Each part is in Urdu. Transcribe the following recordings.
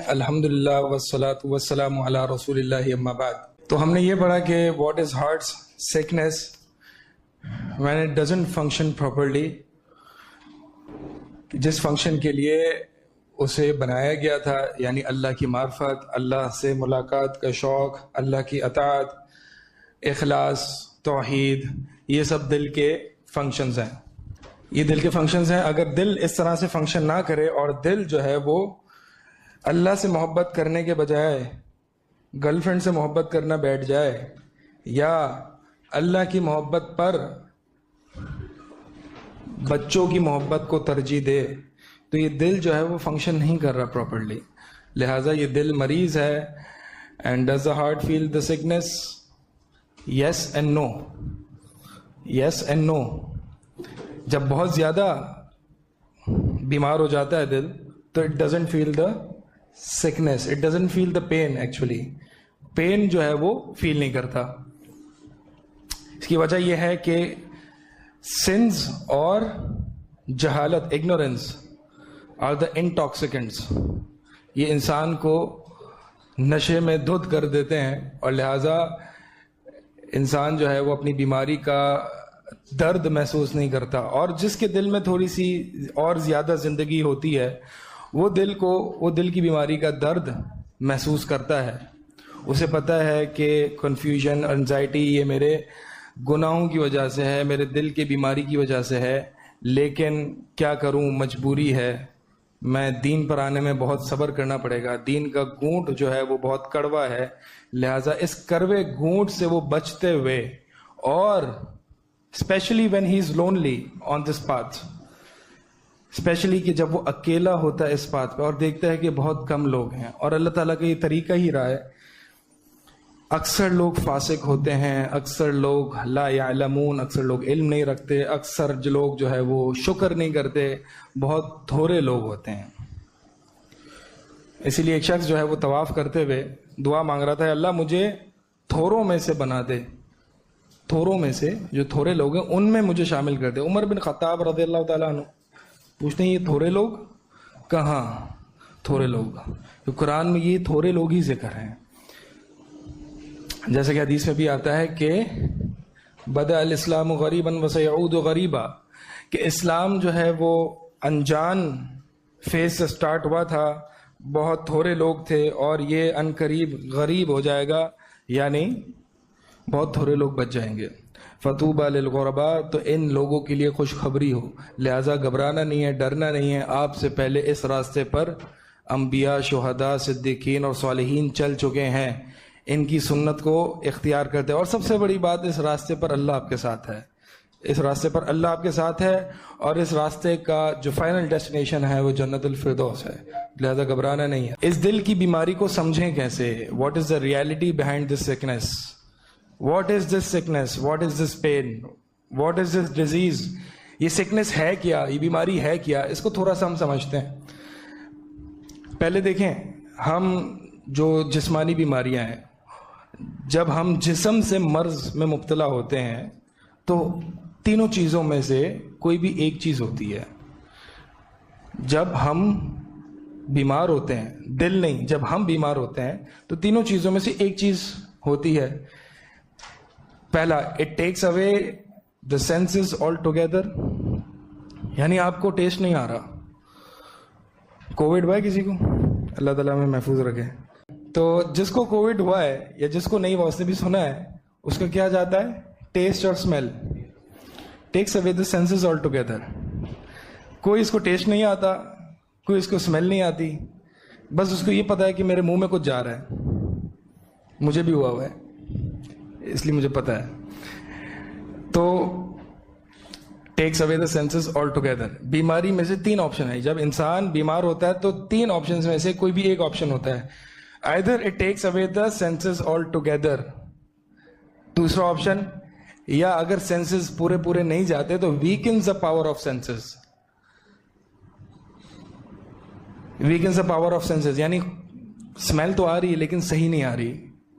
الحمدللہ والصلاة والسلام علی رسول اللہ اما بعد. تو ہم نے یہ پڑھا کہ what is heart's sickness when it doesn't function properly. جس فنکشن کے لیے اسے بنایا گیا تھا، یعنی اللہ کی معرفت، اللہ سے ملاقات کا شوق، اللہ کی اطاعت، اخلاص، توحید، یہ سب دل کے فنکشنز ہیں. یہ دل کے فنکشنز ہیں. اگر دل اس طرح سے فنکشن نہ کرے اور دل جو ہے وہ اللہ سے محبت کرنے کے بجائے گرل فرینڈ سے محبت کرنا بیٹھ جائے یا اللہ کی محبت پر بچوں کی محبت کو ترجیح دے، تو یہ دل جو ہے وہ فنکشن نہیں کر رہا پراپرلی. لہٰذا یہ دل مریض ہے. And does the heart feel the sickness? Yes and no. Yes and no. جب بہت زیادہ بیمار ہو جاتا ہے دل تو it doesn't feel the sickness, it doesn't feel the pain. Actually pain جو ہے وہ فیل نہیں کرتا. اس کی وجہ یہ ہے کہ سنز اور جہالت، اگنورینس آر دا انٹاکسیکنٹس. یہ انسان کو نشے میں دھت کر دیتے ہیں اور لہٰذا انسان جو ہے وہ اپنی بیماری کا درد محسوس نہیں کرتا. اور جس کے دل میں تھوڑی سی اور زیادہ زندگی ہوتی ہے وہ دل کی بیماری کا درد محسوس کرتا ہے. اسے پتہ ہے کہ کنفیوژن، انزائٹی یہ میرے گناہوں کی وجہ سے ہے، میرے دل کی بیماری کی وجہ سے ہے، لیکن کیا کروں، مجبوری ہے. میں دین پر آنے میں بہت صبر کرنا پڑے گا. دین کا گھونٹ جو ہے وہ بہت کڑوا ہے، لہٰذا اس کڑوے گھونٹ سے وہ بچتے ہوئے، اور especially when he is lonely on this path, especially کہ جب وہ اکیلا ہوتا ہے اس پاتھ پہ اور دیکھتا ہے کہ بہت کم لوگ ہیں، اور اللہ تعالیٰ کا یہ طریقہ ہی رہا ہے. اکثر لوگ فاسق ہوتے ہیں، اکثر لوگ لا یعلمون، اکثر لوگ علم نہیں رکھتے، اکثر لوگ جو ہے وہ شکر نہیں کرتے، بہت تھوڑے لوگ ہوتے ہیں. اسی لیے ایک شخص جو ہے وہ طواف کرتے ہوئے دعا مانگ رہا تھا، اللہ مجھے تھوروں میں سے بنا دے، تھوروں میں سے جو تھوڑے لوگ ہیں ان میں مجھے شامل کر دے. عمر بن خطاب رضی اللہ تعالیٰ عنہ پوچھتے ہیں یہ تھوڑے لوگ کہاں؟ تھوڑے لوگ تو قرآن میں یہ تھوڑے لوگ ہی ذکر ہیں. جیسے کہ حدیث میں بھی آتا ہے کہ بدأ الاسلام غریبا وسیعود غریبا، کہ اسلام جو ہے وہ انجان فیز سے سٹارٹ ہوا تھا، بہت تھوڑے لوگ تھے، اور یہ ان قریب غریب ہو جائے گا، یعنی بہت تھوڑے لوگ بچ جائیں گے. فطوبى للغرباء، تو ان لوگوں کے لیے خوشخبری ہو. لہٰذا گھبرانا نہیں ہے، ڈرنا نہیں ہے. آپ سے پہلے اس راستے پر انبیاء، شہداء، صدیقین اور صالحین چل چکے ہیں. ان کی سنت کو اختیار کرتے ہیں. اور سب سے بڑی بات، اس راستے پر اللہ آپ کے ساتھ ہے. اس راستے پر اللہ آپ کے ساتھ ہے، اور اس راستے کا جو فائنل ڈیسٹینیشن ہے وہ جنت الفردوس ہے. لہذا گھبرانا نہیں ہے. اس دل کی بیماری کو سمجھیں کیسے؟ What is the reality behind this sickness? What is this sickness? What is this pain? What is this disease? یہ سکنس ہے کیا؟ یہ بیماری ہے کیا؟ اس کو تھوڑا سا ہم سمجھتے ہیں. پہلے دیکھیں، ہم جو جسمانی بیماریاں ہیں، جب ہم جسم سے مرض میں مبتلا ہوتے ہیں تو تینوں چیزوں میں سے کوئی بھی ایک چیز ہوتی ہے. جب ہم بیمار ہوتے ہیں، دل نہیں، جب ہم بیمار ہوتے ہیں تو تینوں چیزوں میں سے ایک چیز ہوتی ہے. پہلا، it takes away the senses all together, یعنی آپ کو ٹیسٹ نہیں آ رہا. کووڈ ہوا ہے کسی کو؟ اللہ تعالیٰ میں محفوظ رکھے. تو جس کو کووڈ ہوا ہے یا جس کو نہیں ہوا، اس نے بھی سنا ہے، اس کا کیا جاتا ہے؟ ٹیسٹ اور smell. Takes away the senses all together. کوئی اس کو ٹیسٹ نہیں آتا، کوئی اس کو اسمیل نہیں آتی، بس اس کو یہ پتا ہے کہ میرے منہ میں کچھ جا رہا ہے. مجھے بھی ہوا ہے، اس لیے مجھے پتا ہے. تو takes away the senses all together. بیماری میں سے تین آپشن ہے. جب انسان بیمار ہوتا ہے تو تین آپشن میں سے کوئی بھی ایک آپشن ہوتا ہے. Either it takes away the senses altogether. دوسرا آپشن، یا اگر سینسز پورے نہیں جاتے تو weakens the power of senses. weakens the power of senses، یعنی اسمیل تو آ رہی ہے لیکن صحیح نہیں آ رہی.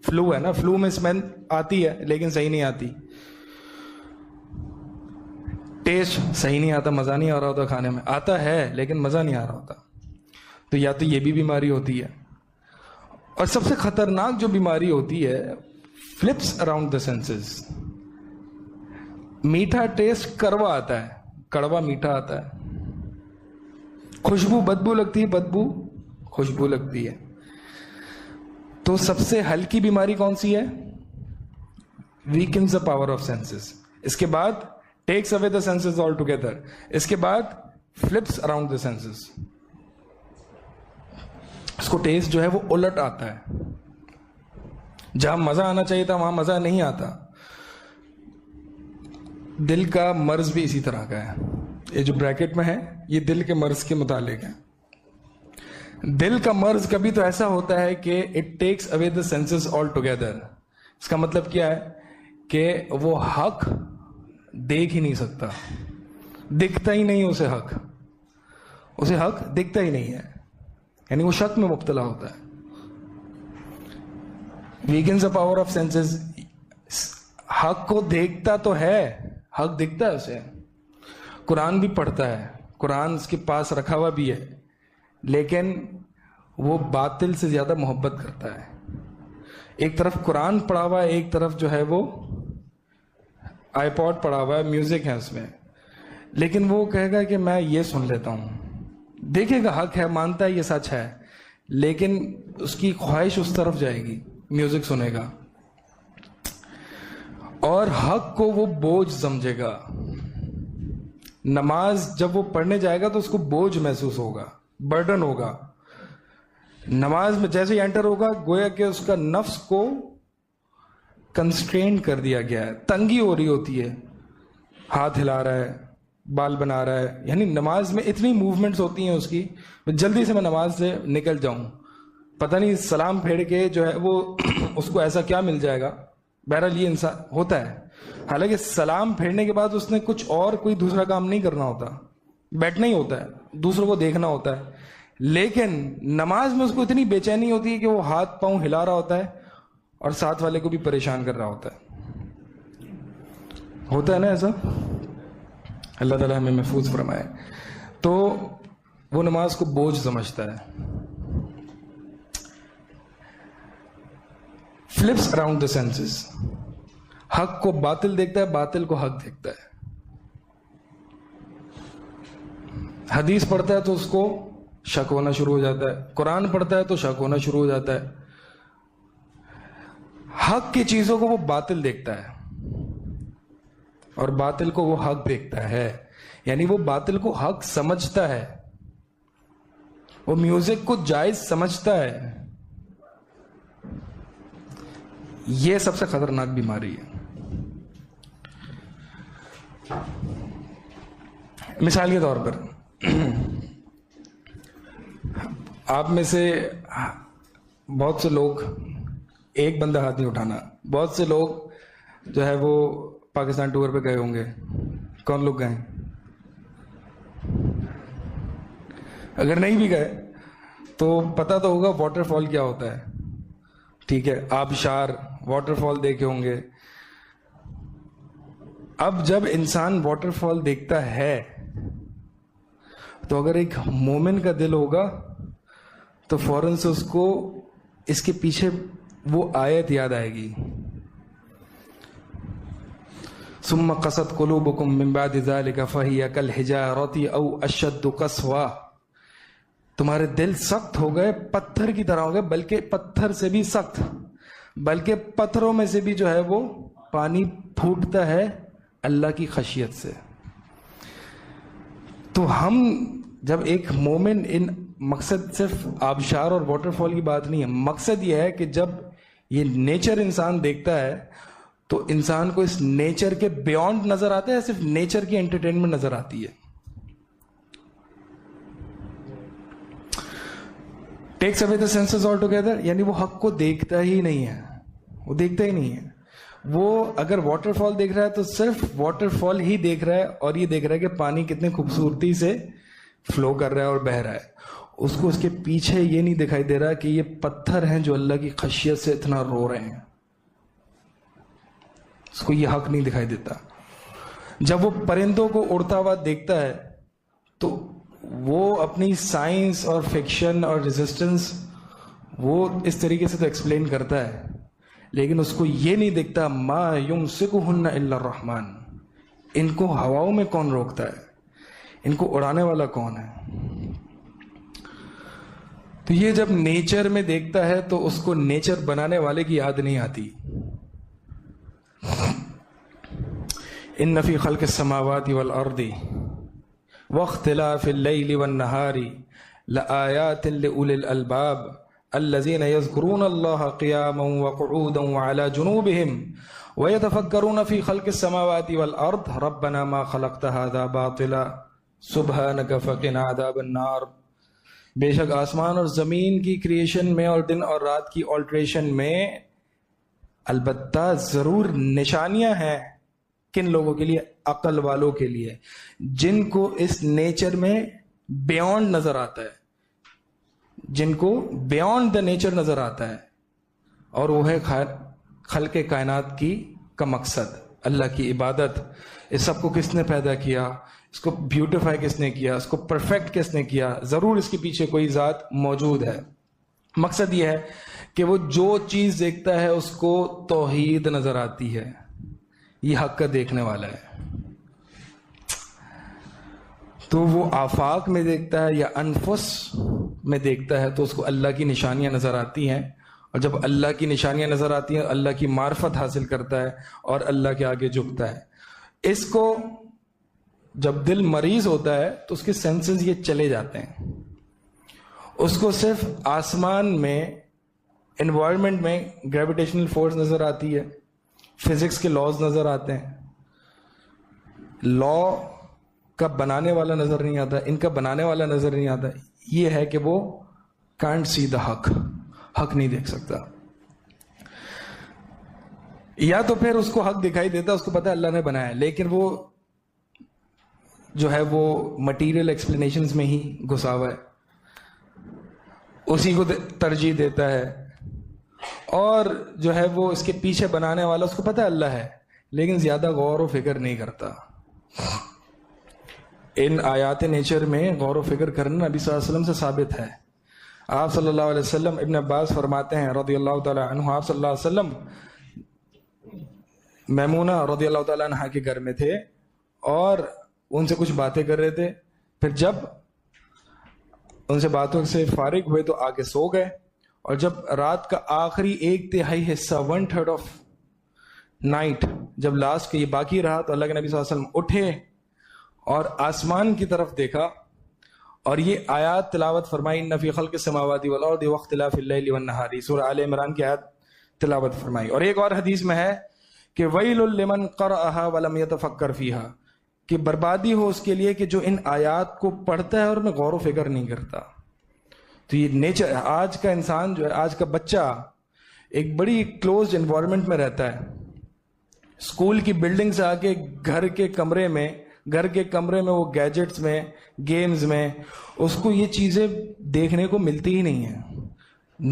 فلو ہے نا، فلو میں اسمیل آتی ہے لیکن صحیح نہیں آتی. ٹیسٹ صحیح نہیں آتا، مزہ نہیں آ رہا ہوتا کھانے میں، آتا ہے لیکن مزہ نہیں آ رہا ہوتا. تو یا تو یہ بھی بیماری ہوتی ہے. اور سب سے خطرناک جو بیماری ہوتی ہے فلپس اراؤنڈ دا سینسز. میٹھا ٹیسٹ کڑوا آتا ہے, کڑوا میٹھا آتا ہے. خوشبو بدبو لگتی ہے, بدبو خوشبو لگتی ہے. تو سب سے ہلکی بیماری کون سی ہے؟ Weakens the power of senses. اس کے بعد takes away the senses all together. اس کے بعد فلپس اراؤنڈ دا سینسز. اس کو ٹیسٹ جو ہے وہ الٹ آتا ہے. جہاں مزہ آنا چاہیے تھا وہاں مزہ نہیں آتا. دل کا مرض بھی اسی طرح کا ہے. یہ جو بریکٹ میں ہے یہ دل کے مرض کے متعلق ہے. دل کا مرض کبھی تو ایسا ہوتا ہے کہ it takes away the senses all together. اس کا مطلب کیا ہے کہ وہ حق دیکھ ہی نہیں سکتا, دکھتا ہی نہیں اسے حق, اسے حق دکھتا ہی نہیں ہے, یعنی وہ شک میں مبتلا ہوتا ہے. Weakens the power of senses. حق کو دیکھتا تو ہے, حق دکھتا ہے اسے, قرآن بھی پڑھتا ہے, قرآن اس کے پاس رکھا ہوا بھی ہے, لیکن وہ باطل سے زیادہ محبت کرتا ہے. ایک طرف قرآن پڑھا ہوا ہے, ایک طرف جو ہے وہ آئی پوڈ پڑھا ہوا ہے, میوزک ہے اس میں, لیکن وہ کہے گا کہ میں یہ سن لیتا ہوں. دیکھے گا حق ہے, مانتا ہے یہ سچ ہے, لیکن اس کی خواہش اس طرف جائے گی, میوزک سنے گا, اور حق کو وہ بوجھ سمجھے گا. نماز جب وہ پڑھنے جائے گا تو اس کو بوجھ محسوس ہوگا, برڈن ہوگا. نماز میں جیسے ہی انٹر ہوگا گویا کہ اس کا نفس کو کنسٹرین کر دیا گیا ہے, تنگی ہو رہی ہوتی ہے, ہاتھ ہلا رہا ہے, بال بنا رہا ہے, یعنی نماز میں اتنی موومنٹس ہوتی ہیں اس کی, جلدی سے میں نماز سے نکل جاؤں, پتہ نہیں سلام پھیڑ کے جو ہے وہ اس کو ایسا کیا مل جائے گا. بہرحال یہ انسان ہوتا ہے. حالانکہ سلام پھیرنے کے بعد اس نے کچھ اور کوئی دوسرا کام نہیں کرنا ہوتا, بیٹھنا ہی ہوتا ہے, دوسروں کو دیکھنا ہوتا ہے, لیکن نماز میں اس کو اتنی بے چینی ہوتی ہے کہ وہ ہاتھ پاؤں ہلا رہا ہوتا ہے اور ساتھ والے کو بھی پریشان کر رہا ہوتا ہے. ہوتا ہے نا ایسا؟ اللہ تعالیٰ ہمیں محفوظ فرمائے. تو وہ نماز کو بوجھ سمجھتا ہے. Flips around the senses. حق کو باطل دیکھتا ہے, باطل کو حق دیکھتا ہے. حدیث پڑھتا ہے تو اس کو شک ہونا شروع ہو جاتا ہے, قرآن پڑھتا ہے تو شک ہونا شروع ہو جاتا ہے. حق کی چیزوں کو وہ باطل دیکھتا ہے اور باطل کو وہ حق دیکھتا ہے, یعنی وہ باطل کو حق سمجھتا ہے, وہ میوزک کو جائز سمجھتا ہے. یہ سب سے خطرناک بیماری ہے. مثال کے طور پر آپ میں سے بہت سے لوگ, ایک بندہ ہاتھ نہیں اٹھانا, بہت سے لوگ جو ہے وہ پاکستان ٹور پہ گئے ہوں گے. کون لوگ گئے؟ اگر نہیں بھی گئے تو پتہ تو ہوگا واٹر فال کیا ہوتا ہے. ٹھیک ہے, آبشار, واٹر فال دیکھے ہوں گے. اب جب انسان واٹر فال دیکھتا ہے تو اگر ایک مومن کا دل ہوگا تو فوراً سے اس کو اس کے پیچھے وہ آیت یاد آئے گی, ثم قست قلوبکم من بعد ذلک فہی کالحجارۃ او اشد قسوہ. تمہارے دل سخت ہو گئے, پتھر کی طرح ہو گئے, بلکہ پتھر سے بھی سخت, بلکہ پتھروں میں سے بھی جو ہے وہ پانی پھوٹتا ہے اللہ کی خشیت سے. تو ہم جب ایک مومن, ان مقصد صرف آبشار اور واٹر فال کی بات نہیں ہے, مقصد یہ ہے کہ جب یہ نیچر انسان دیکھتا ہے تو انسان کو اس نیچر کے بیونڈ نظر آتا ہے, صرف نیچر کی انٹرٹینمنٹ نظر آتی ہے. Takes away the senses all together, یعنی وہ حق کو دیکھتا ہی نہیں ہے, وہ دیکھتا ہی نہیں ہے. وہ اگر واٹر فال دیکھ رہا ہے تو صرف واٹر فال ہی دیکھ رہا ہے, اور یہ دیکھ رہا ہے کہ پانی کتنے خوبصورتی سے فلو کر رہا ہے اور بہہ رہا ہے. اس کو اس کے پیچھے یہ نہیں دکھائی دے رہا کہ یہ پتھر ہیں جو اللہ کی خشیت سے اتنا رو رہے ہیں. اس کو یہ حق نہیں دکھائی دیتا. جب وہ پرندوں کو اڑتا ہوا دیکھتا ہے تو وہ اپنی سائنس اور فکشن اور ریزسٹنس وہ اس طریقے سے تو ایکسپلین کرتا ہے، لیکن اس کو یہ نہیں دکھتا ما یمسکہن الا الرحمن، ان کو ہواؤں میں کون روکتا ہے، ان کو اڑانے والا کون ہے. تو یہ جب نیچر میں دیکھتا ہے تو اس کو نیچر بنانے والے کی یاد نہیں آتی. ان فی خلق السماوات والارض واختلاف اللیل والنہار لآیات لأولی الالباب الذین یذکرون اللہ قیاما وقعودا وعلی جنوبہم ویتفکرون فی خلق السماوات والارض ربنا ما خلقت هذا باطلا سبحانک فقنا عذاب النار. بے شک آسمان اور زمین کی کریشن میں اور دن اور رات کی آلٹریشن میں البتہ ضرور نشانیاں ہیں. کن لوگوں کے لیے؟ عقل والوں کے لیے، جن کو اس نیچر میں بیونڈ نظر آتا ہے، جن کو بیونڈ دا نیچر نظر آتا ہے، اور وہ ہے خلق کائنات کا مقصد اللہ کی عبادت. اس سب کو کس نے پیدا کیا، اس کو بیوٹیفائی کس نے کیا، اس کو پرفیکٹ کس نے کیا؟ ضرور اس کے پیچھے کوئی ذات موجود ہے. مقصد یہ ہے کہ وہ جو چیز دیکھتا ہے اس کو توحید نظر آتی ہے، یہ حق کا دیکھنے والا ہے. تو وہ آفاق میں دیکھتا ہے یا انفس میں دیکھتا ہے تو اس کو اللہ کی نشانیاں نظر آتی ہیں، اور جب اللہ کی نشانیاں نظر آتی ہیں اللہ کی معرفت حاصل کرتا ہے اور اللہ کے آگے جھکتا ہے. اس کو جب دل مریض ہوتا ہے تو اس کے سینسز یہ چلے جاتے ہیں، اس کو صرف آسمان میں انوائرمنٹ میں گریویٹیشنل فورس نظر آتی ہے، فزکس کے لاز نظر آتے ہیں. لا کا بنانے والا نظر نہیں آتا، ان کا بنانے والا نظر نہیں آتا. یہ ہے کہ وہ کانٹ سی دا حق نہیں دیکھ سکتا. یا تو پھر اس کو حق دکھائی دیتا، اس کو پتا ہے اللہ نے بنایا، لیکن وہ جو ہے وہ مٹیریل ایکسپلینیشنز میں ہی گھسا ہوا ہے، اسی کو ترجیح دیتا ہے. اور جو ہے وہ اس کے پیچھے بنانے والا اس کو پتا ہے اللہ ہے، لیکن زیادہ غور و فکر نہیں کرتا. ان آیات نیچر میں غور و فکر کرنا نبی صلی اللہ علیہ وسلم سے ثابت ہے. آپ صلی اللہ علیہ وسلم، ابن عباس فرماتے ہیں رضی اللہ تعالی عنہ، آپ صلی اللہ علیہ وسلم میمونہ رضی اللہ تعالی عنہ کے گھر میں تھے اور ان سے کچھ باتیں کر رہے تھے. پھر جب ان سے باتوں سے فارغ ہوئے تو آگے سو گئے، اور جب رات کا آخری 1/3 حصہ 1/3 آف نائٹ جب لاسٹ کے یہ باقی رہا تو اللہ کے نبی صلی اللہ علیہ وسلم اٹھے اور آسمان کی طرف دیکھا اور یہ آیات تلاوت فرمائی. ان فی خلق السماوات والارض واختلاف اللیل والنہار، سورہ آل عمران کی آیات تلاوت فرمائی. اور ایک اور حدیث میں ہے کہ ویل لمن قرأھا ولم یتفکر فیہا، کہ بربادی ہو اس کے لیے کہ جو ان آیات کو پڑھتا ہے اور میں غور و فکر نہیں کرتا. تو یہ نیچر، آج کا انسان جو ہے، آج کا بچہ ایک بڑی کلوزڈ انوائرمنٹ میں رہتا ہے. اسکول کی بلڈنگ سے آ کے گھر کے کمرے میں وہ گیجٹس میں، گیمز میں، اس کو یہ چیزیں دیکھنے کو ملتی ہی نہیں ہیں.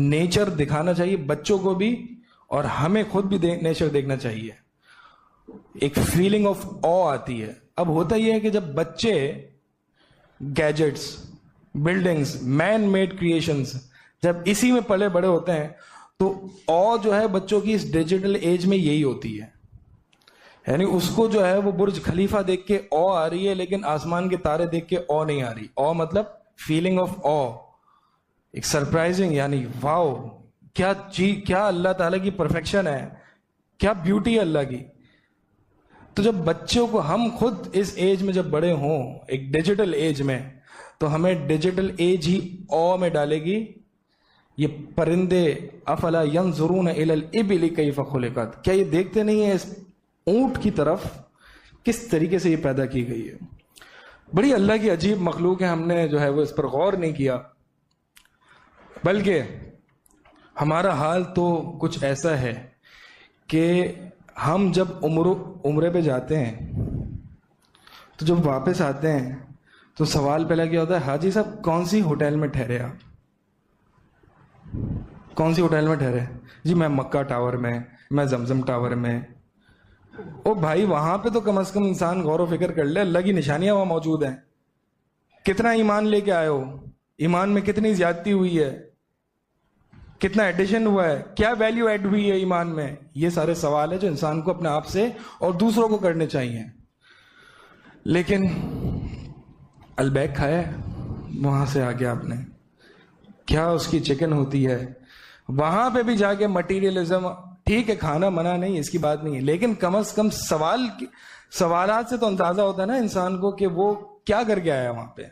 نیچر دکھانا چاہیے بچوں کو بھی، اور ہمیں خود بھی نیچر دیکھنا چاہیے. ایک فیلنگ آف آ آتی ہے. اب ہوتا یہ ہے کہ جب بچے gadgets, buildings, man made creations جب اسی میں پلے بڑے ہوتے ہیں تو آ جو ہے بچوں کی اس ڈیجیٹل ایج میں یہی ہوتی ہے. یعنی اس کو جو ہے وہ برج خلیفہ دیکھ کے آ آ رہی ہے، لیکن آسمان کے تارے دیکھ کے آ نہیں آ رہی. آ مطلب فیلنگ آف آ، ایک سرپرائزنگ، یعنی واو، کیا اللہ تعالیٰ کی پرفیکشن ہے، کیا بیوٹی ہے اللہ کی. تو جب بچوں کو، ہم خود اس ایج میں جب بڑے ہوں، ایک ڈیجیٹل ایج میں، تو ہمیں ڈیجیٹل ایج ہی آ میں ڈالے گی. یہ پرندے افلا ینظرون الی الابل کیف خلقت، کیا یہ دیکھتے نہیں ہیں اس اونٹ کی طرف کس طریقے سے یہ پیدا کی گئی ہے. بڑی اللہ کی عجیب مخلوق ہے، ہم نے جو ہے وہ اس پر غور نہیں کیا. بلکہ ہمارا حال تو کچھ ایسا ہے کہ ہم جب عمرے پہ جاتے ہیں تو جب واپس آتے ہیں تو سوال پہلا کیا ہوتا ہے، حاجی صاحب کون سی ہوٹل میں ٹھہرے آپ؟ کون سی ہوٹل میں ٹھہرے؟ جی میں مکہ ٹاور میں، میں زمزم ٹاور میں. او بھائی وہاں پہ تو کم از کم انسان غور و فکر کر لے، اللہ کی نشانیاں وہاں موجود ہیں. کتنا ایمان لے کے آئے ہو، ایمان میں کتنی زیادتی ہوئی ہے. کتنا ایڈیشن ہوا ہے, کیا ویلیو ایڈ ہوئی ہے ایمان میں. یہ سارے سوال ہے جو انسان کو اپنے آپ سے اور دوسروں کو کرنے چاہیے. لیکن البیک کھایا وہاں سے آگے آپ نے, کیا اس کی چکن ہوتی ہے, وہاں پہ بھی جا کے مٹیریلزم. ٹھیک ہے کھانا منع نہیں, اس کی بات نہیں ہے, لیکن کم از کم سوالات سے تو اندازہ ہوتا ہے نا انسان کو کہ وہ کیا کر کے آیا وہاں پہ.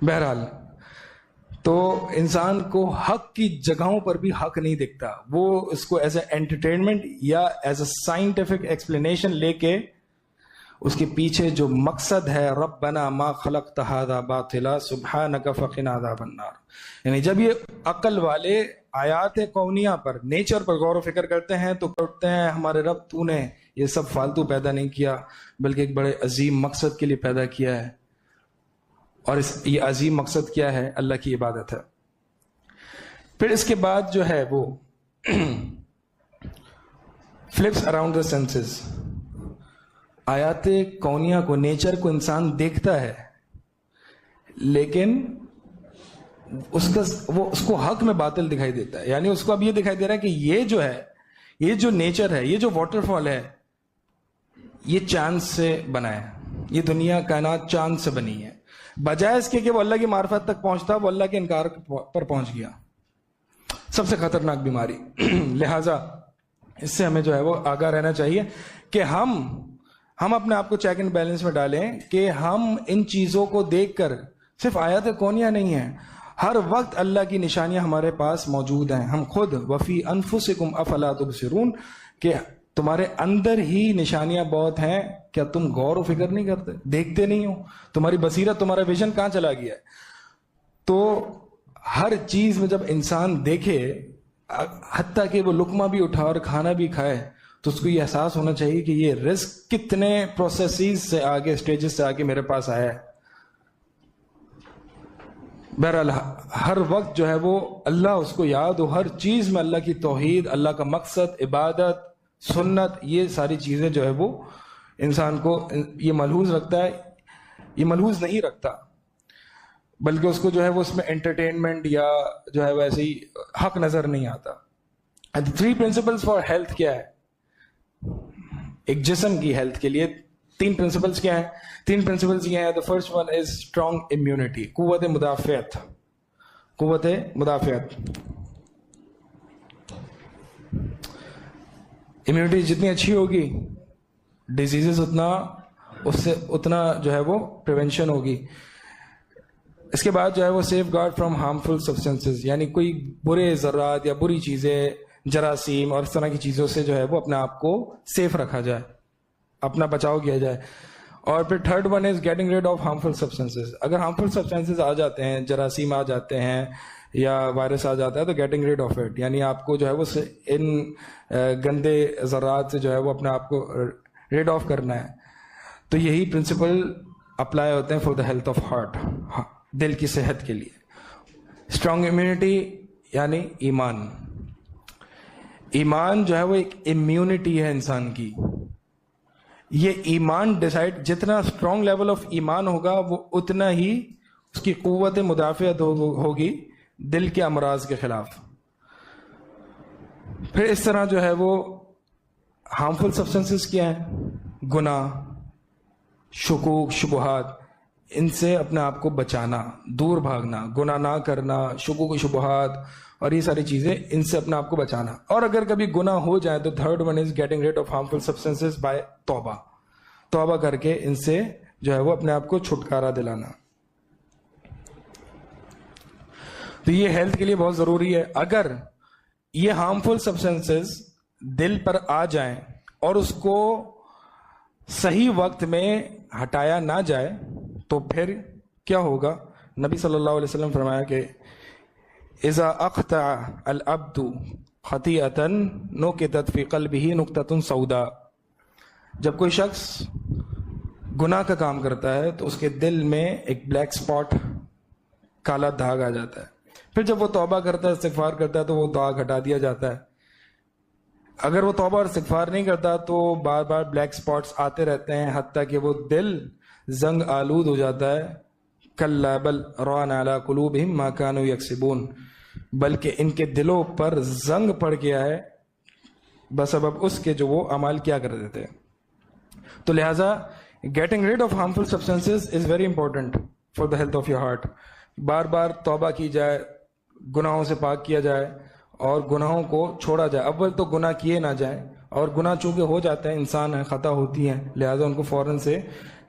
بہرحال تو انسان کو حق کی جگہوں پر بھی حق نہیں دکھتا, وہ اس کو ایز اے انٹرٹینمنٹ یا ایز اے سائنٹیفک ایکسپلینیشن لے کے اس کے پیچھے جو مقصد ہے ربنا ما خلقت ھذا باطلا سبحانک فقنا عذاب النار. یعنی جب یہ عقل والے آیات کونیہ پر, نیچر پر غور و فکر کرتے ہیں تو کرتے ہیں ہمارے رب تو نے یہ سب فالتو پیدا نہیں کیا بلکہ ایک بڑے عظیم مقصد کے لیے پیدا کیا ہے, اور یہ عظیم مقصد کیا ہے؟ اللہ کی عبادت ہے. پھر اس کے بعد جو ہے وہ فلپس اراؤنڈ دا سینسز. آیات کونیہ کو, نیچر کو انسان دیکھتا ہے لیکن اس کو حق میں باطل دکھائی دیتا ہے. یعنی اس کو اب یہ دکھائی دے رہا ہے کہ یہ جو ہے, یہ جو نیچر ہے, یہ جو واٹر فال ہے, یہ چاند سے بنا ہے, یہ دنیا کائنات چاند سے بنی ہے. بجائے اس کے کہ وہ اللہ کی معرفت تک پہنچتا, وہ اللہ کے انکار پر پہنچ گیا. سب سے خطرناک بیماری. لہذا اس سے ہمیں جو ہے وہ آگاہ رہنا چاہیے کہ ہم اپنے آپ کو چیک اینڈ بیلنس میں ڈالیں کہ ہم ان چیزوں کو دیکھ کر, صرف آیات کونیہ نہیں ہیں, ہر وقت اللہ کی نشانیاں ہمارے پاس موجود ہیں. ہم خود وفی انفسکم افلا تبصرون, کہ تمہارے اندر ہی نشانیاں بہت ہیں, کیا تم غور و فکر نہیں کرتے, دیکھتے نہیں ہو؟ تمہاری بصیرت, تمہارا ویژن کہاں چلا گیا ہے؟ تو ہر چیز میں جب انسان دیکھے, حتیٰ کہ وہ لقمہ بھی اٹھا اور کھانا بھی کھائے, تو اس کو یہ احساس ہونا چاہیے کہ یہ رزق کتنے پروسیسز سے آگے, اسٹیجز سے آگے میرے پاس آیا ہے. بہرحال ہر وقت جو ہے وہ اللہ اس کو یاد ہو, ہر چیز میں اللہ کی توحید, اللہ کا مقصد, عبادت, سنت, یہ ساری چیزیں جو ہے وہ انسان کو یہ ملحوظ رکھتا ہے. یہ ملحوظ نہیں رکھتا بلکہ اس کو جو ہے وہ اس میں انٹرٹینمنٹ یا جو ہے وہ ایسے ہی حق نظر نہیں آتا. 3 پرنسپلز فار ہیلتھ کیا ہے؟ ایک جسم کی ہیلتھ کے لیے 3 پرنسپلز کیا ہیں؟ 3 پرنسپلز یہ ہیں. The first one is strong immunity, قوت مدافعت. قوت مدافعت. امیونٹی جتنی اچھی ہوگی, ڈیزیزز اتنا جو ہے وہ پریونشن ہوگی. اس کے بعد جو ہے وہ safeguard from harmful substances, یعنی کوئی برے ذرات یا بری چیزیں, جراثیم اور اس طرح کی چیزوں سے جو ہے وہ اپنے آپ کو سیف رکھا جائے, اپنا بچاؤ کیا جائے. اور پھر third one is getting rid of harmful substances. اگر ہارمفل سبسٹینسز آ جاتے ہیں, جراثیم آ جاتے ہیں یا وائرس آ جاتا ہے, تو گیٹنگ ریڈ آف اٹ, یعنی آپ کو جو ہے وہ ان گندے ذرات سے جو ہے وہ اپنے آپ کو ریڈ آف کرنا ہے. تو یہی پرنسپل اپلائی ہوتے ہیں for the health of heart, دل کی صحت کے لیے. اسٹرانگ امیونٹی یعنی ایمان. ایمان جو ہے وہ ایک امیونٹی ہے انسان کی. یہ ایمان ڈیسائڈ, جتنا اسٹرانگ لیول آف ایمان ہوگا وہ اتنا ہی اس کی قوت مدافعت ہوگی دل کے امراض کے خلاف. پھر اس طرح جو ہے وہ ہارمفل سبسٹینسز کیا ہیں؟ گناہ, شکوک, شبہات, ان سے اپنے آپ کو بچانا, دور بھاگنا, گناہ نہ کرنا, شکوک, شبہات اور یہ ساری چیزیں, ان سے اپنے آپ کو بچانا. اور اگر کبھی گناہ ہو جائے تو third one is getting rid of harmful substances by توبہ. توبہ کر کے ان سے جو ہے وہ اپنے آپ کو چھٹکارا دلانا. تو یہ ہیلتھ کے لیے بہت ضروری ہے. اگر یہ ہارمفل سبسٹینسز دل پر آ جائیں اور اس کو صحیح وقت میں ہٹایا نہ جائے تو پھر کیا ہوگا؟ نبی صلی اللہ علیہ وسلم فرمایا کہ اذا اخطأ العبد خطیئۃ نکتت فی قلبہ نقطۃ سوداء. جب کوئی شخص گناہ کا کام کرتا ہے تو اس کے دل میں ایک بلیک اسپاٹ, کالا داغ آ جاتا ہے. پھر جب وہ توبہ کرتا ہے, استغفار کرتا ہے, تو وہ داغ ہٹا دیا جاتا ہے. اگر وہ توبہ اور استغفار نہیں کرتا تو بار بار بلیک اسپاٹس آتے رہتے ہیں, حتیٰ کہ وہ دل زنگ آلود ہو جاتا ہے, کلا بل ران علی قلوبہم ما کانوا یکسبون، بلکہ ان کے دلوں پر زنگ پڑ گیا ہے بسبب اس کے جو وہ اعمال کیا کرتے تھے. تو لہٰذا getting rid of harmful substances is very important for the health of your heart. بار بار توبہ کی جائے، گناہوں سے پاک کیا جائے اور گناہوں کو چھوڑا جائے. اول تو گناہ کیے نہ جائیں، اور گناہ چونکہ ہو جاتے ہیں، انسان ہے، خطا ہوتی ہیں، لہٰذا ان کو فوراً سے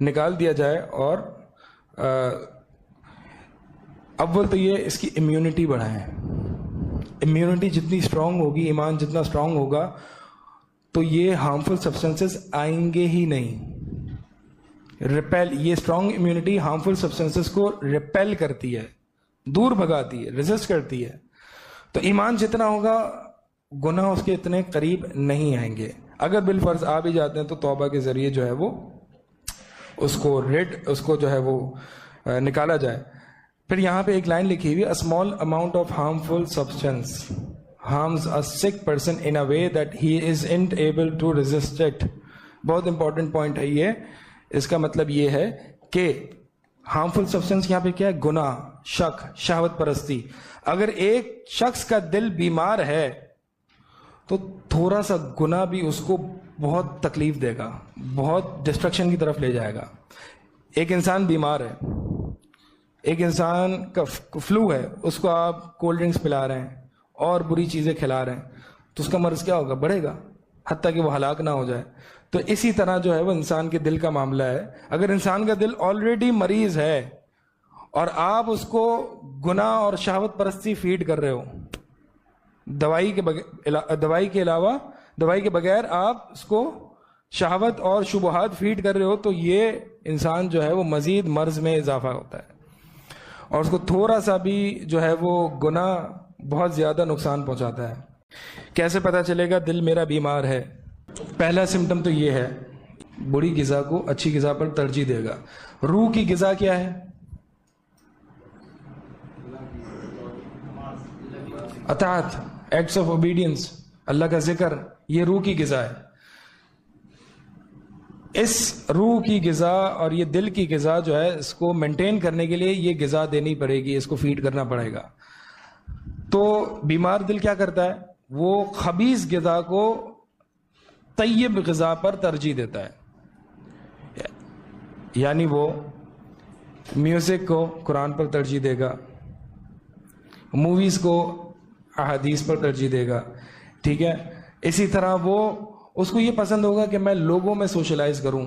نکال دیا جائے. اور اول تو یہ اس کی امیونٹی بڑھائیں. امیونٹی جتنی اسٹرانگ ہوگی، ایمان جتنا اسٹرانگ ہوگا، تو یہ ہارمفل سبسٹینسز آئیں گے ہی نہیں. ریپیل، یہ اسٹرانگ امیونٹی ہارمفل سبسٹینسز کو ریپیل کرتی ہے، دور بھگاتی ہے، ریزسٹ کرتی ہے. تو ایمان جتنا ہوگا گناہ اس کے اتنے قریب نہیں آئیں گے. اگر بالفرض آ بھی جاتے ہیں تو توبہ کے ذریعے جو ہے وہ اس کو جو ہے وہ نکالا جائے. پھر یہاں پہ ایک لائن لکھی ہوئی، a small amount of harmful substance harms a sick person in a way that he isn't able to resist it. بہت امپورٹنٹ پوائنٹ ہے یہ. اس کا مطلب یہ ہے کہ ہارمفل سبسٹینس یہاں پہ کیا ہے؟ گناہ، شک، شہوت پرستی. اگر ایک شخص کا دل بیمار ہے تو تھوڑا سا گناہ بھی اس کو بہت تکلیف دے گا، بہت ڈسٹرکشن کی طرف لے جائے گا. ایک انسان بیمار ہے، ایک انسان کا فلو ہے، اس کو آپ کولڈ ڈرنکس پلا رہے ہیں اور بری چیزیں کھلا رہے ہیں، تو اس کا مرض کیا ہوگا؟ بڑھے گا، حتیٰ کہ وہ ہلاک نہ ہو جائے. تو اسی طرح جو ہے وہ انسان کے دل کا معاملہ ہے. اگر انسان کا دل آلریڈی مریض ہے اور آپ اس کو گناہ اور شہوت پرستی فیڈ کر رہے ہو، دوائی کے بغیر آپ اس کو شہوت اور شبہات فیڈ کر رہے ہو، تو یہ انسان جو ہے وہ مزید مرض میں اضافہ ہوتا ہے. اور اس کو تھوڑا سا بھی جو ہے وہ گناہ بہت زیادہ نقصان پہنچاتا ہے. کیسے پتہ چلے گا دل میرا بیمار ہے؟ پہلا سمٹم تو یہ ہے، بری غذا کو اچھی غذا پر ترجیح دے گا. روح کی غذا کیا ہے؟ اطاعت، ایکٹس آف اوبیڈینس، اللہ کا ذکر، یہ روح کی غذا ہے. اس روح کی غذا اور یہ دل کی غذا جو ہے، اس کو مینٹین کرنے کے لیے یہ غذا دینی پڑے گی، اس کو فیڈ کرنا پڑے گا. تو بیمار دل کیا کرتا ہے؟ وہ خبیث غذا کو طیب غذا پر ترجیح دیتا ہے. یعنی وہ میوزک کو قرآن پر ترجیح دے گا، موویز کو احادیث پر ترجیح دے گا. ٹھیک ہے، اسی طرح اس کو یہ پسند ہوگا کہ میں لوگوں میں سوشلائز کروں.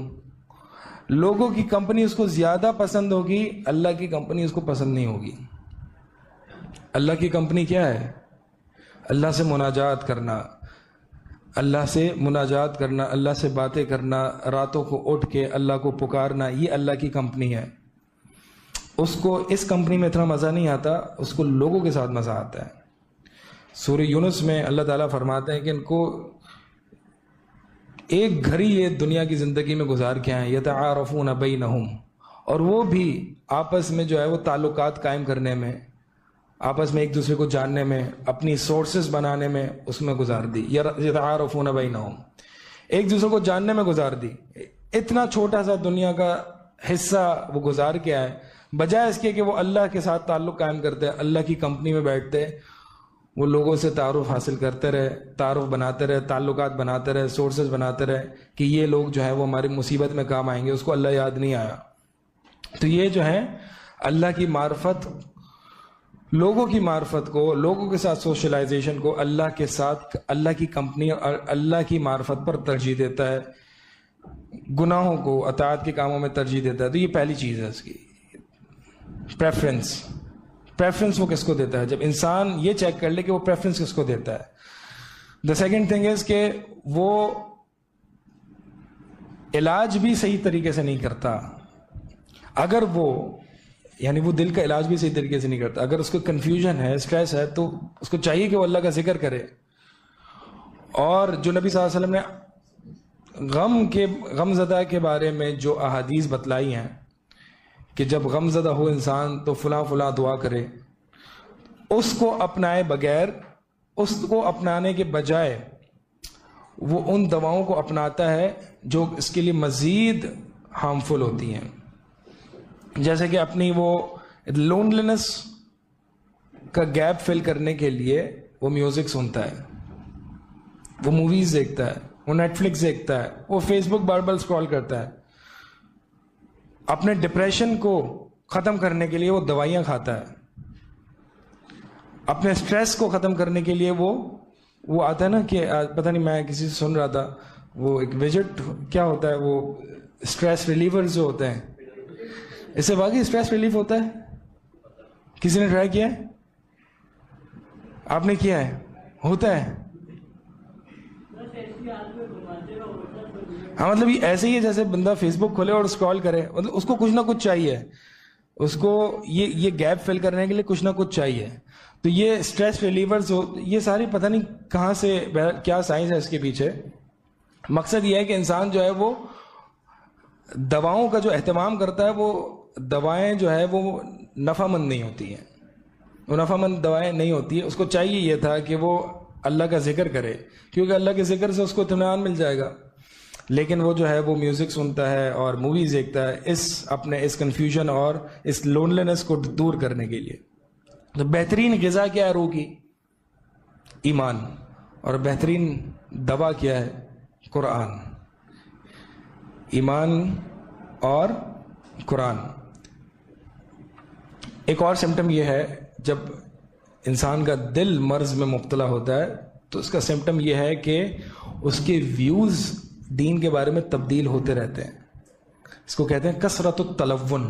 لوگوں کی کمپنی اس کو زیادہ پسند ہوگی، اللہ کی کمپنی اس کو پسند نہیں ہوگی. اللہ کی کمپنی کیا ہے؟ اللہ سے مناجات کرنا، اللہ سے مناجات کرنا، اللہ سے باتیں کرنا، راتوں کو اٹھ کے اللہ کو پکارنا، یہ اللہ کی کمپنی ہے. اس کو اس کمپنی میں اتنا مزہ نہیں آتا، اس کو لوگوں کے ساتھ مزہ آتا ہے. سورہ یونس میں اللہ تعالیٰ فرماتے ہیں کہ ان کو ایک گھڑی یہ دنیا کی زندگی میں گزار کے آئے، یتعارفون بینہم، اور وہ بھی آپس میں جو ہے وہ تعلقات قائم کرنے میں، آپس میں ایک دوسرے کو جاننے میں، اپنی سورسز بنانے میں اس میں گزار دی. یتعارفون بینہم، ایک دوسرے کو جاننے میں گزار دی. اتنا چھوٹا سا دنیا کا حصہ وہ گزار کے آئے، بجائے اس کے کہ وہ اللہ کے ساتھ تعلق قائم کرتے، اللہ کی کمپنی میں بیٹھتے، وہ لوگوں سے تعارف حاصل کرتے رہے، تعارف بناتے رہے، تعلقات بناتے رہے، سورسز بناتے رہے کہ یہ لوگ جو ہے وہ ہماری مصیبت میں کام آئیں گے. اس کو اللہ یاد نہیں آیا. تو یہ جو ہے اللہ کی معرفت، لوگوں کی معرفت کو، لوگوں کے ساتھ سوشلائزیشن کو اللہ کے ساتھ، اللہ کی کمپنی اور اللہ کی معرفت پر ترجیح دیتا ہے. گناہوں کو اطاعت کے کاموں میں ترجیح دیتا ہے. تو یہ پہلی چیز ہے اس کی پریفرنس وہ کس کو دیتا ہے. جب انسان یہ چیک کر لے کہ وہ پریفرنس کس کو دیتا ہے. دا سیکنڈ تھنگ از کہ وہ علاج بھی صحیح طریقے سے نہیں کرتا. اگر یعنی وہ دل کا علاج بھی صحیح طریقے سے نہیں کرتا. اگر اس کو کنفیوژن ہے، اسٹریس ہے، تو اس کو چاہیے کہ وہ اللہ کا ذکر کرے. اور جو نبی صلی اللہ علیہ وسلم نے غم زدہ کے بارے میں جو احادیث بتلائی ہیں کہ جب غم زدہ ہو انسان تو فلاں فلاں دعا کرے، اس کو اپنائے بغیر، اس کو اپنانے کے بجائے وہ ان دواؤں کو اپناتا ہے جو اس کے لیے مزید ہارمفل ہوتی ہیں. جیسے کہ اپنی وہ لونلینس کا گیپ فل کرنے کے لیے وہ میوزک سنتا ہے, وہ موویز دیکھتا ہے, وہ نیٹ فلکس دیکھتا ہے, وہ فیس بک بار بار اسکرال کرتا ہے. اپنے ڈپریشن کو ختم کرنے کے لیے وہ دوائیاں کھاتا ہے. اپنے اسٹریس کو ختم کرنے کے لیے وہ آتا ہے نا کہ پتہ نہیں, میں کسی سے سن رہا تھا, وہ ایک ویجٹ کیا ہوتا ہے, وہ اسٹریس ریلیور جو ہوتے ہیں, اس سے واقعی اسٹریس ریلیف ہوتا ہے. کسی نے ٹرائی کیا ہے؟ آپ نے کیا ہے؟ ہوتا ہے. ہاں مطلب یہ ایسے ہی ہے جیسے بندہ فیس بک کھولے اور اسکرال کرے, مطلب اس کو کچھ نہ کچھ چاہیے, اس کو یہ گیپ فل کرنے کے لیے کچھ نہ کچھ چاہیے. تو یہ اسٹریس ریلیورز یہ ساری پتہ نہیں کہاں سے, کیا سائنس ہے اس کے پیچھے. مقصد یہ ہے کہ انسان جو ہے وہ دواؤں کا جو اہتمام کرتا ہے, وہ دوائیں جو ہے وہ نفع مند نہیں ہوتی ہیں, وہ نفع مند دوائیں نہیں ہوتی ہیں. اس کو چاہیے یہ تھا کہ وہ اللہ کا ذکر کرے, کیونکہ اللہ کے ذکر سے اس کو اطمینان مل جائے گا. لیکن وہ جو ہے وہ میوزک سنتا ہے اور موویز دیکھتا ہے اس کنفیوژن اور اس لونلینس کو دور کرنے کے لیے. تو بہترین غذا کیا ہے روح کی؟ ایمان. اور بہترین دوا کیا ہے؟ قرآن. ایمان اور قرآن. ایک اور سمٹم یہ ہے, جب انسان کا دل مرض میں مبتلا ہوتا ہے تو اس کا سمٹم یہ ہے کہ اس کے ویوز دین کے بارے میں تبدیل ہوتے رہتے ہیں. اس کو کہتے ہیں کثرت التلون,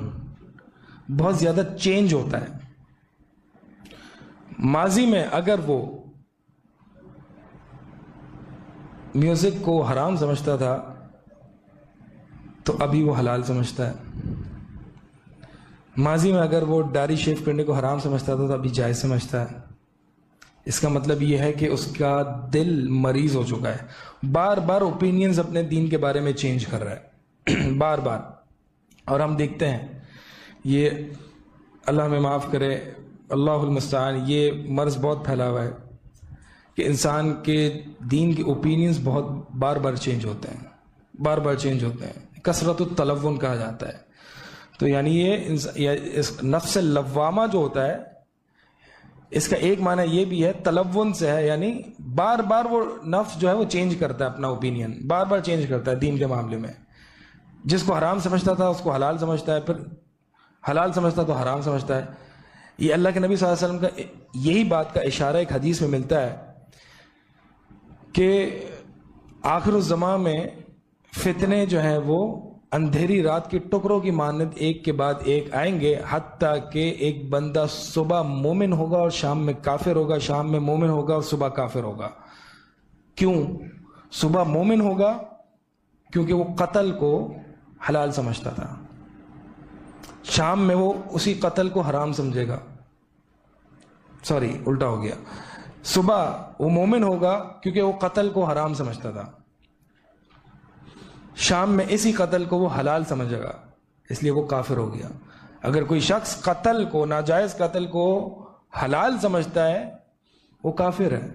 بہت زیادہ چینج ہوتا ہے. ماضی میں اگر وہ میوزک کو حرام سمجھتا تھا تو ابھی وہ حلال سمجھتا ہے. ماضی میں اگر وہ داڑھی شیو کرنے کو حرام سمجھتا تھا تو ابھی جائز سمجھتا ہے. اس کا مطلب یہ ہے کہ اس کا دل مریض ہو چکا ہے, بار بار اوپینینز اپنے دین کے بارے میں چینج کر رہا ہے بار بار. اور ہم دیکھتے ہیں یہ, اللہ ہمیں معاف کرے, اللہ المستعان, یہ مرض بہت پھیلا ہوا ہے کہ انسان کے دین کے اوپینینز بہت بار بار چینج ہوتے ہیں, بار بار چینج ہوتے ہیں. کثرت التلون کہا جاتا ہے. تو یعنی یہ اس نفس اللوامہ جو ہوتا ہے, اس کا ایک معنی یہ بھی ہے تلون سے ہے, یعنی بار بار وہ نفس جو ہے وہ چینج کرتا ہے اپنا اوپینین, بار بار چینج کرتا ہے دین کے معاملے میں. جس کو حرام سمجھتا تھا اس کو حلال سمجھتا ہے, پھر حلال سمجھتا تو حرام سمجھتا ہے. یہ اللہ کے نبی صلی اللہ علیہ وسلم کا یہی بات کا اشارہ ایک حدیث میں ملتا ہے کہ آخر الزمان میں فتنے جو ہیں وہ اندھیری رات کے ٹکڑوں کی مانند ایک کے بعد ایک آئیں گے, حتیٰ کہ ایک بندہ صبح مومن ہوگا اور شام میں کافر ہوگا, شام میں مومن ہوگا اور صبح کافر ہوگا. کیوں صبح مومن ہوگا؟ کیونکہ وہ قتل کو حلال سمجھتا تھا, شام میں وہ اسی قتل کو حرام سمجھے گا. سوری الٹا ہو گیا. صبح وہ مومن ہوگا کیونکہ وہ قتل کو حرام سمجھتا تھا, شام میں اسی قتل کو وہ حلال سمجھے گا, اس لیے وہ کافر ہو گیا. اگر کوئی شخص قتل کو, ناجائز قتل کو حلال سمجھتا ہے وہ کافر ہے.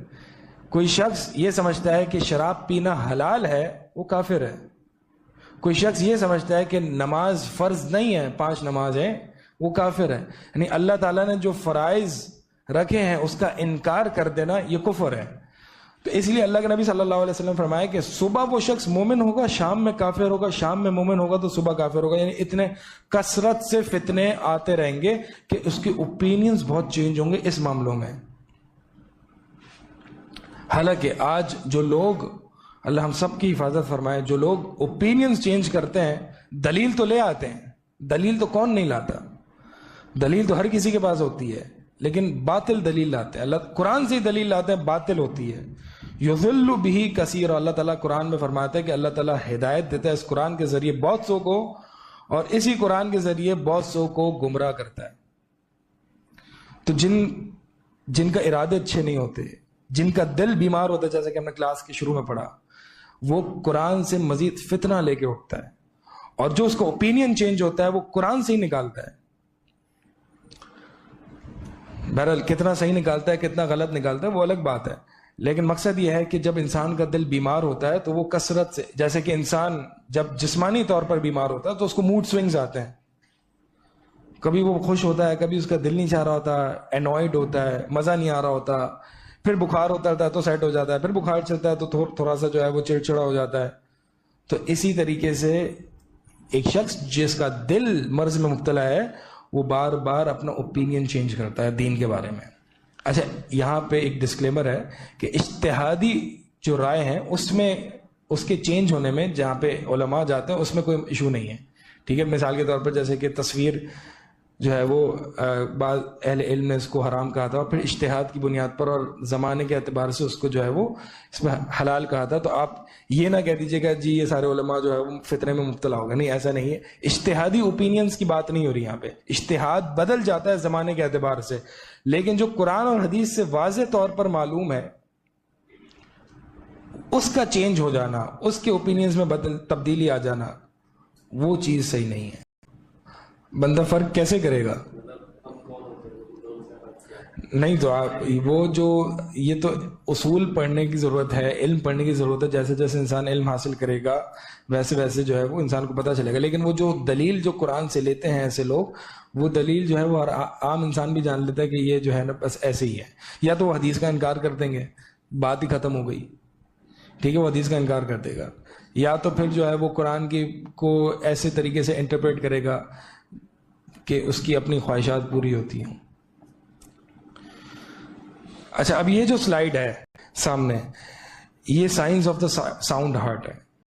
کوئی شخص یہ سمجھتا ہے کہ شراب پینا حلال ہے, وہ کافر ہے. کوئی شخص یہ سمجھتا ہے کہ نماز فرض نہیں ہے, 5 نماز ہیں, وہ کافر ہے. یعنی اللہ تعالیٰ نے جو فرائض رکھے ہیں اس کا انکار کر دینا یہ کفر ہے. تو اس لیے اللہ کے نبی صلی اللہ علیہ وسلم فرمایا کہ صبح وہ شخص مومن ہوگا, شام میں کافر ہوگا, شام میں مومن ہوگا تو صبح کافر ہوگا. یعنی اتنے کثرت سے فتنے آتے رہیں گے کہ اس کے اوپینینز بہت چینج ہوں گے اس معاملوں میں. حالانکہ آج جو لوگ, اللہ ہم سب کی حفاظت فرمائے, جو لوگ اوپینینز چینج کرتے ہیں دلیل تو لے آتے ہیں, دلیل تو کون نہیں لاتا, دلیل تو ہر کسی کے پاس ہوتی ہے, لیکن باطل دلیل لاتے ہیں. اللہ قرآن سے دلیل لاتے ہیں, باطل ہوتی ہے. یضل بہ کثیر, اللہ تعالیٰ قرآن میں فرماتا ہے کہ اللہ تعالیٰ ہدایت دیتا ہے اس قرآن کے ذریعے بہت سو کو, اور اسی قرآن کے ذریعے بہت سو کو گمراہ کرتا ہے. تو جن کا ارادے اچھے نہیں ہوتے, جن کا دل بیمار ہوتا ہے, جیسے کہ ہم نے کلاس کے شروع میں پڑھا, وہ قرآن سے مزید فتنہ لے کے اٹھتا ہے, اور جو اس کا اوپینین چینج ہوتا ہے وہ قرآن سے ہی نکالتا ہے. بہرحال کتنا صحیح نکالتا ہے کتنا غلط نکالتا ہے وہ الگ بات ہے, لیکن مقصد یہ ہے کہ جب انسان کا دل بیمار ہوتا ہے تو وہ کثرت سے, جیسے کہ انسان جب جسمانی طور پر بیمار ہوتا ہے تو اس کو موڈ سوئنگز آتے ہیں, کبھی وہ خوش ہوتا ہے، کبھی اس کا دل نہیں چاہ رہا ہوتا، انوائڈ ہوتا ہے، مزہ نہیں آ رہا ہوتا، پھر بخار اترتا ہے تو سیٹ ہو جاتا ہے، پھر بخار چلتا ہے تو تھوڑا سا جو ہے وہ چڑچڑا ہو جاتا ہے. تو اسی طریقے سے ایک شخص جس کا دل مرض میں مبتلا ہے وہ بار بار اپنا اوپینین چینج کرتا ہے دین کے بارے میں. اچھا یہاں پہ ایک ڈسکلیمر ہے کہ اجتہادی جو رائے ہیں اس میں اس کے چینج ہونے میں جہاں پہ علماء جاتے ہیں اس میں کوئی ایشو نہیں ہے. ٹھیک ہے، مثال کے طور پر جیسے کہ تصویر جو ہے وہ بعض اہل علم نے اس کو حرام کہا تھا، اور پھر اجتہاد کی بنیاد پر اور زمانے کے اعتبار سے اس کو جو ہے وہ اس میں حلال کہا تھا. تو آپ یہ نہ کہہ دیجیے گا جی یہ سارے علماء جو ہے وہ فتنے میں مبتلا ہوگا، نہیں ایسا نہیں ہے. اجتہادی اوپینینز کی بات نہیں ہو رہی یہاں پہ. اجتہاد بدل جاتا ہے زمانے کے اعتبار سے، لیکن جو قرآن اور حدیث سے واضح طور پر معلوم ہے اس کا چینج ہو جانا، اس کے اوپینینز میں تبدیلی آ جانا، وہ چیز صحیح نہیں ہے. بندہ فرق کیسے کرے گا؟ نہیں تو آپ وہ جو یہ تو اصول پڑھنے کی ضرورت ہے، علم پڑھنے کی ضرورت ہے. جیسے جیسے انسان علم حاصل کرے گا ویسے ویسے جو ہے وہ انسان کو پتہ چلے گا. لیکن وہ جو دلیل جو قرآن سے لیتے ہیں ایسے لوگ، وہ دلیل جو ہے وہ عام انسان بھی جان لیتا ہے کہ یہ جو ہے نا بس ایسے ہی ہے. یا تو وہ حدیث کا انکار کر دیں گے، بات ہی ختم ہو گئی. ٹھیک ہے، وہ حدیث کا انکار کر دے گا. یا تو پھر جو ہے وہ قرآن کی کو ایسے طریقے سے انٹرپریٹ کرے گا کہ اس کی اپنی خواہشات پوری ہوتی ہیں. اچھا اب یہ جو سلائیڈ ہے سامنے، یہ science of the sound heart ہے.